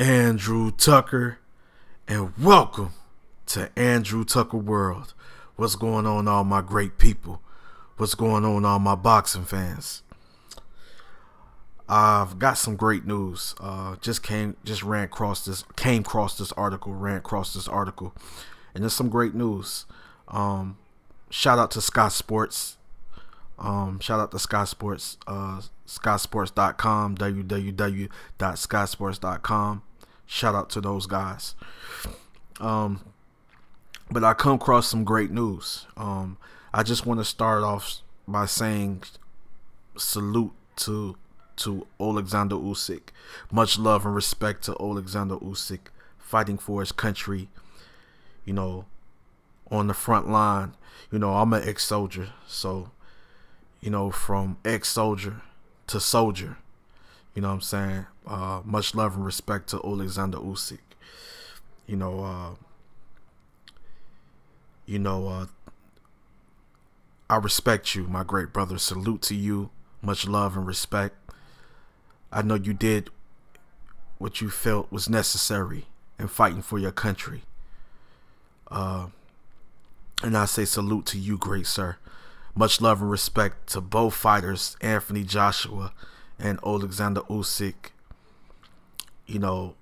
Andrew Tucker, and welcome to Andrew Tucker World. What's going on, all my great people? What's going on, all my boxing fans? I've got some great news. Came across this article, and there's some great news. Shout out to Sky Sports. Skysports.com, www.skysports.com. Shout out to those guys. But I come across some great news. I just want to start off by saying salute to Oleksandr Usyk. Much love and respect to Oleksandr Usyk, fighting for his country, on the front line. I'm an ex-soldier, so from ex-soldier to soldier, what I'm saying? Much love and respect to Oleksandr Usyk. I respect you, my great brother. Salute to you. Much love and respect. I know you did what you felt was necessary in fighting for your country. And I say salute to you, great sir. Much love and respect to both fighters, Anthony Joshua and Oleksandr Usyk.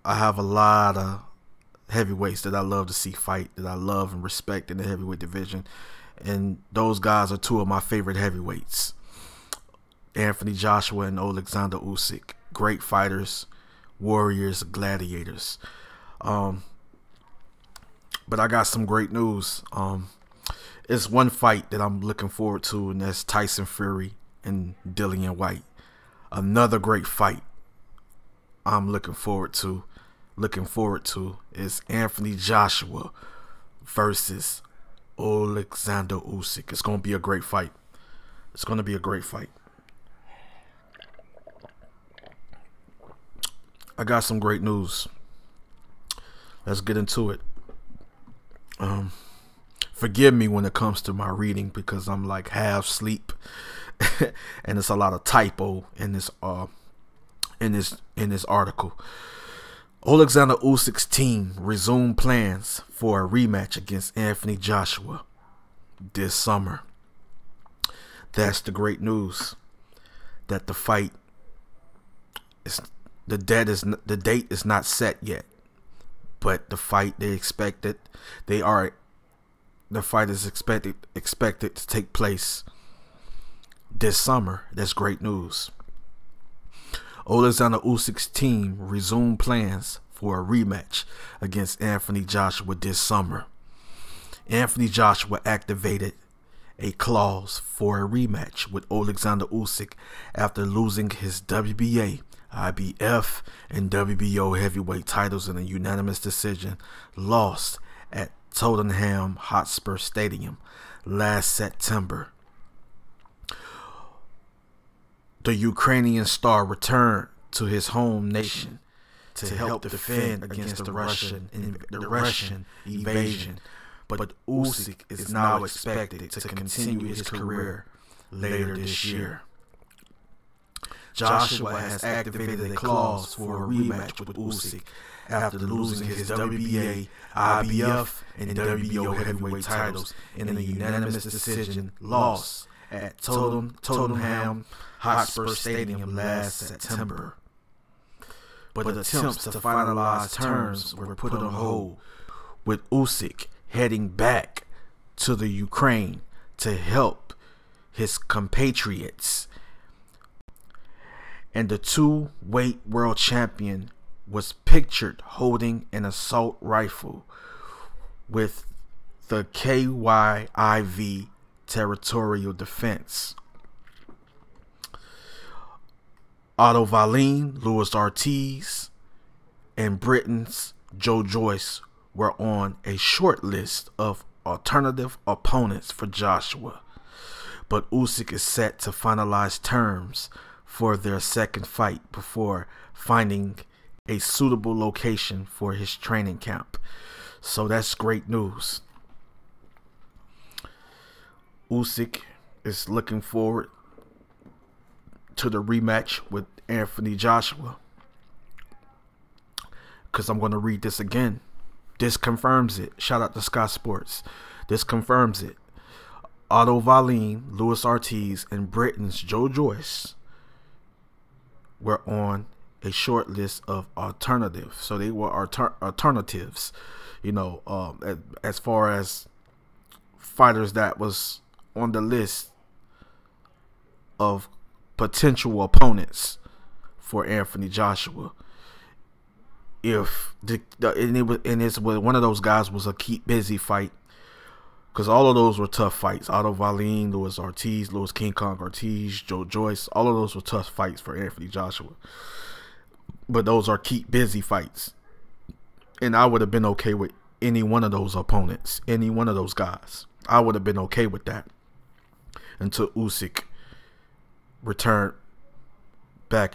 I have a lot of heavyweights that I love to see fight, that I love and respect in the heavyweight division. And those guys are two of my favorite heavyweights. Anthony Joshua and Oleksandr Usyk. Great fighters, warriors, gladiators. But I got some great news. It's one fight that I'm looking forward to, and that's Tyson Fury and Dillian White. Another great fight I'm looking forward to is Anthony Joshua versus Oleksandr Usyk. It's going to be a great fight. I got some great news. Let's get into it. Forgive me when it comes to my reading, because I'm like half asleep and it's a lot of typo in this article. Oleksandr Usyk's team resumed plans for a rematch against Anthony Joshua this summer. That's the great news. That the fight is the date is not set yet, but the fight the fight is expected to take place this summer. That's great news. Oleksandr Usyk's team resumed plans for a rematch against Anthony Joshua this summer. Anthony Joshua activated a clause for a rematch with Oleksandr Usyk after losing his WBA, IBF, and WBO heavyweight titles in a unanimous decision lost at Tottenham Hotspur Stadium last September. The Ukrainian star returned to his home nation to help defend against the Russian invasion, but Usyk is now expected to continue his career later this year. Joshua has activated a clause for a rematch with Usyk after losing his WBA, IBF, and WBO heavyweight titles in a unanimous decision loss at Tottenham Hotspur Stadium last September. But attempts to finalize terms were put on hold, with Usyk heading back to the Ukraine to help his compatriots. And the two-weight world champion was pictured holding an assault rifle with the KYIV Territorial Defense. Otto Wallin, Louis Ortiz, and Britain's Joe Joyce were on a short list of alternative opponents for Joshua, but Usyk is set to finalize terms for their second fight before finding a suitable location for his training camp. So that's great news. Usyk is looking forward to the rematch with Anthony Joshua. because I'm going to read this again. This confirms it. Shout out to Sky Sports. This confirms it. Otto Wallin, Luis Ortiz, and Britain's Joe Joyce were on a short list of alternatives. So they were alternatives, you know, as far as fighters that was on the list of potential opponents for Anthony Joshua. If one of those guys was a keep busy fight, because all of those were tough fights. Otto Wallin, Luis Ortiz, Luis King Kong Ortiz, Joe Joyce, all of those were tough fights for Anthony Joshua. But those are keep busy fights. And I would have been okay with any one of those opponents, any one of those guys. I would have been okay with that until Usyk returned back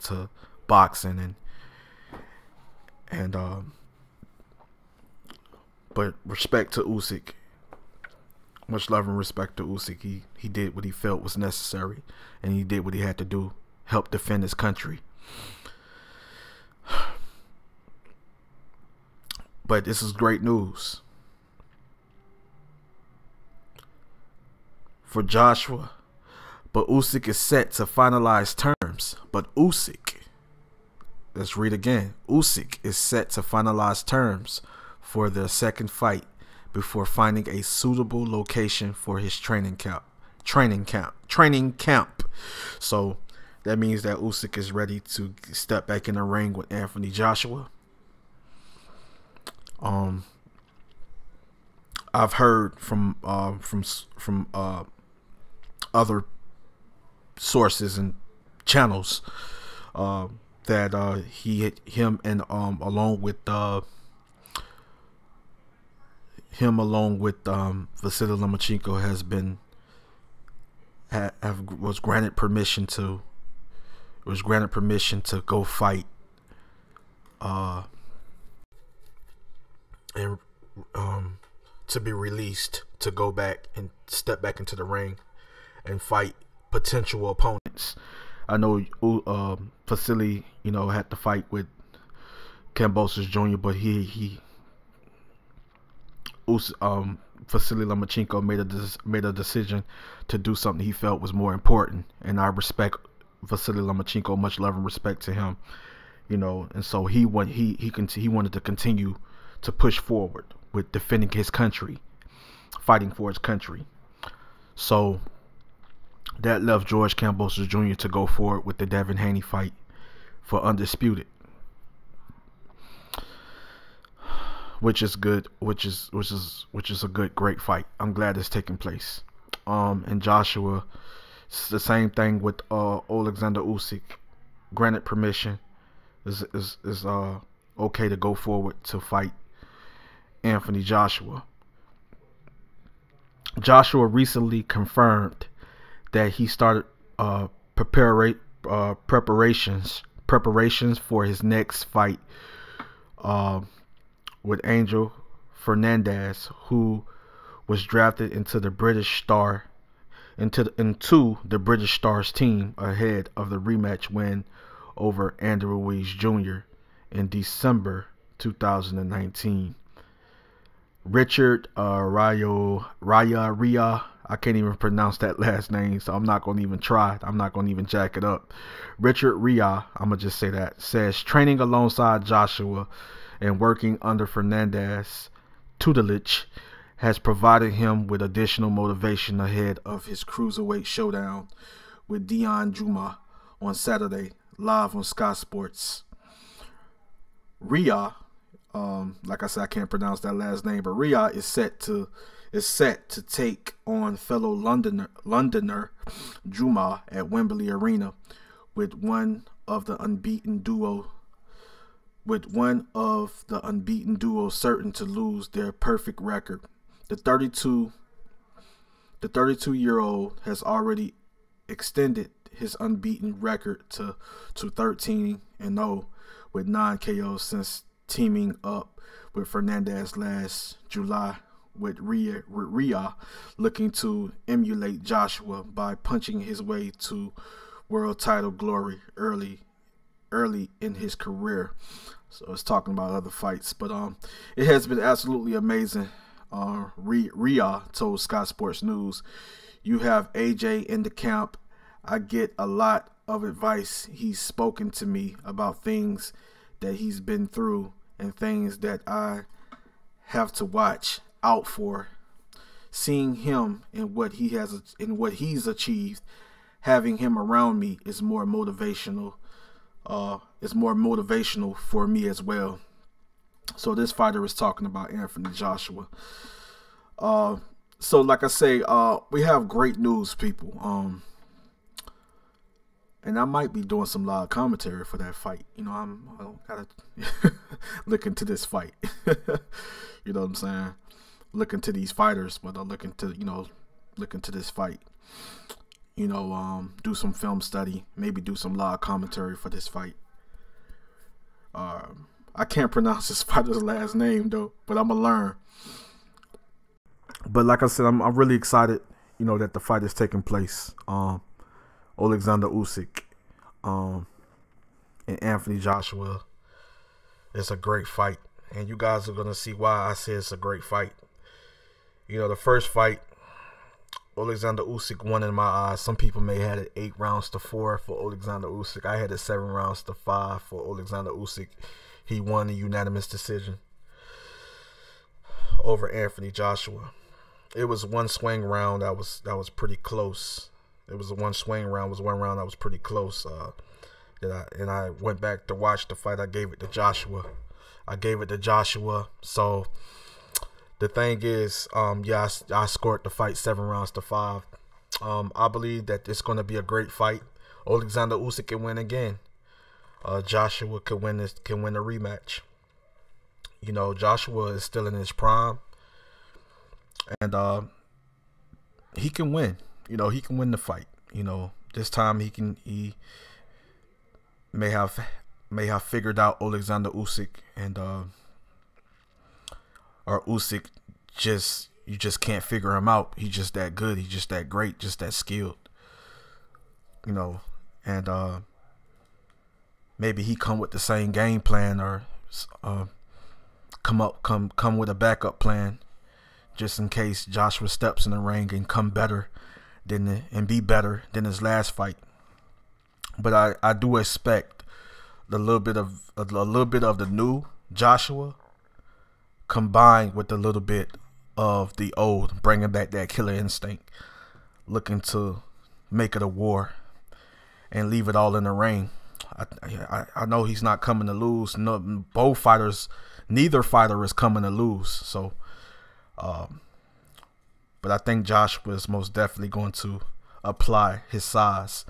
to boxing but respect to Usyk. Much love and respect to Usyk. He did what he felt was necessary, and he did what he had to do, help defend his country. But this is great news for Joshua. But Usyk is set to finalize terms. But Usyk, let's read again. Usyk is set to finalize terms for their second fight before finding a suitable location for his training camp. So that means that Usyk is ready to step back in the ring with Anthony Joshua. I've heard from other sources and channels that him along with Vasily Lomachenko was granted permission to go fight and to be released to go back and step back into the ring and fight potential opponents. I know Vasily, had to fight with Kambosos Jr., but Vasily Lomachenko made a decision to do something he felt was more important, and I respect Vasily Lomachenko. Much love and respect to him, and so he wanted to continue to push forward with defending his country, fighting for his country. So that left George Kambosos Jr. to go forward with the Devin Haney fight for undisputed, which is good, which is a great fight. I'm glad it's taking place. And Joshua, it's the same thing with Oleksandr Usyk. Granted permission, is okay to go forward to fight Anthony Joshua. Joshua recently confirmed that he started preparations for his next fight with Angel Fernandez, who was drafted into the British Stars team ahead of the rematch win over Andrew Ruiz Jr. in December 2019. Richard Raya, I can't even pronounce that last name, so I'm not going to even try. I'm not going to even jack it up. Richard Raya, I'm going to just say that, says training alongside Joshua and working under Fernandez tutelage has provided him with additional motivation ahead of his cruiserweight showdown with Dion Juma on Saturday, live on Sky Sports. Rhea, like I said, I can't pronounce that last name, but Rhea is set to take on fellow Londoner Juma at Wembley Arena with one of the unbeaten duo certain to lose their perfect record. The 32-year-old has already extended his unbeaten record to 13-0 with 9 KOs since teaming up with Fernandez last July, with Rhea looking to emulate Joshua by punching his way to world title glory early in his career. So it's talking about other fights, but it has been absolutely amazing. Rhea told Sky Sports News, "You have AJ in the camp. I get a lot of advice. He's spoken to me about things that he's been through and things that I have to watch out for. Seeing him and what he's achieved, having him around me is more motivational. Is more motivational for me as well." So this fighter is talking about Anthony Joshua. So like I say, we have great news, people. And I might be doing some live commentary for that fight. You know, I don't gotta look into this fight. You know what I'm saying? Look into these fighters, but I look into this fight. You know, do some film study, maybe do some live commentary for this fight. I can't pronounce this fighter's last name though, but I'm gonna learn. But like I said, I'm really excited, you know, that the fight is taking place. Oleksandr Usyk and Anthony Joshua. It's a great fight, and you guys are gonna see why I say it's a great fight. You know, the first fight, Oleksandr Usyk won in my eyes. Some people may have it 8-4 for Oleksandr Usyk. I had it 7-5 for Oleksandr Usyk. He won a unanimous decision over Anthony Joshua. It was one swing round that was pretty close. It was one round that was pretty close. And I went back to watch the fight. I gave it to Joshua. So the thing is, yeah, I scored the fight 7-5. I believe that it's going to be a great fight. Oleksandr Usyk can win again. Joshua can win the rematch. You know, Joshua is still in his prime, and he can win. You know, he can win the fight. You know, this time he may have figured out Oleksandr Usyk, and or Usyk you just can't figure him out. He's just that good. He's just that great. Just that skilled. You know, and maybe he come with the same game plan, or come with a backup plan, just in case Joshua steps in the ring and come better and be better than his last fight. But I do expect a little bit of the new Joshua combined with a little bit of the old, bringing back that killer instinct, looking to make it a war and leave it all in the ring. I know he's not coming to lose. No, neither fighter is coming to lose. So, but I think Joshua is most definitely going to apply his size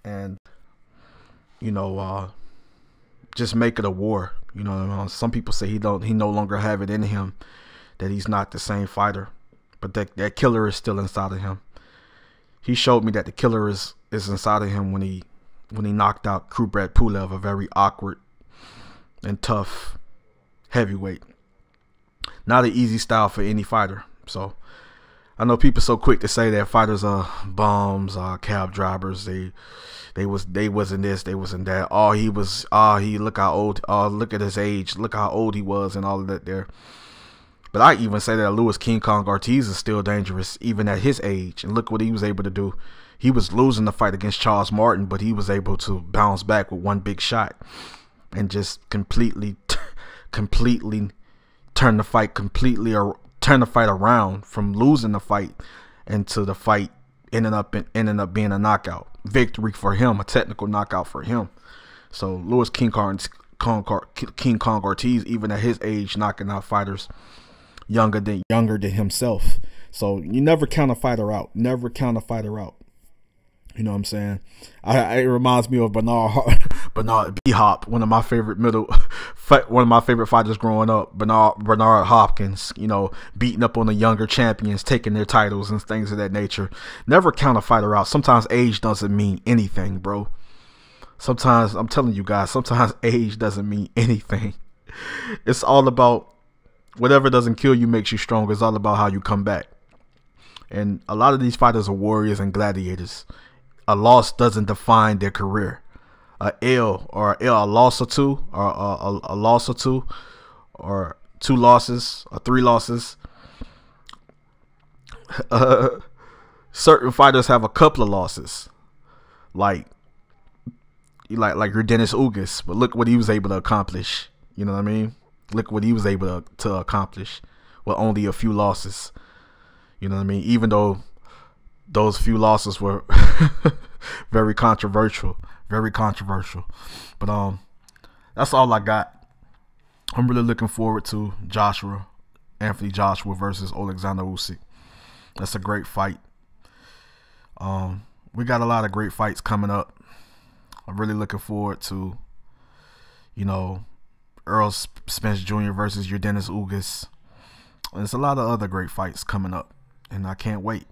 and, you know, just make it a war. You know, some people say he no longer have it in him, that he's not the same fighter, but that killer is still inside of him. He showed me that the killer is inside of him when he knocked out Kubrat Pulev, a very awkward and tough heavyweight. Not an easy style for any fighter. So I know people so quick to say that fighters are bums, cab drivers. They wasn't this, they wasn't that. Look how old. Look at his age. Look how old he was, and all of that there. But I even say that Louis King Kong Ortiz is still dangerous, even at his age. And look what he was able to do. He was losing the fight against Charles Martin, but he was able to bounce back with one big shot and just completely turn the fight around from losing the fight into the fight ending up being a knockout victory for him, a technical knockout for him. So Louis King Kong Ortiz, even at his age, knocking out fighters younger than himself. So you never count a fighter out. Never count a fighter out. You know what I'm saying? It reminds me of Bernard B. Hop, one of my favorite fighters growing up. Bernard Hopkins, you know, beating up on the younger champions, taking their titles and things of that nature. Never count a fighter out. Sometimes age doesn't mean anything, bro. Sometimes, I'm telling you guys, sometimes age doesn't mean anything. It's all about whatever doesn't kill you makes you stronger. It's all about how you come back. And a lot of these fighters are warriors and gladiators. A loss doesn't define their career. a loss or two, or a loss or two, or 2 losses or 3 losses. Certain fighters have a couple of losses, like your Dennis Ugas, but look what he was able to accomplish. You know what I mean? Look what he was able to accomplish with only a few losses. You know what I mean? Even though those few losses were very controversial. But that's all I got. I'm really looking forward to Anthony Joshua versus Oleksandr Usyk. That's a great fight. We got a lot of great fights coming up. I'm really looking forward to, Earl Spence Jr. versus your Dennis Ugas. There's a lot of other great fights coming up, and I can't wait.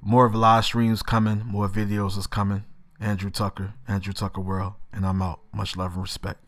More of live streams coming, more videos is coming. Andrew Tucker World, and I'm out. Much love and respect.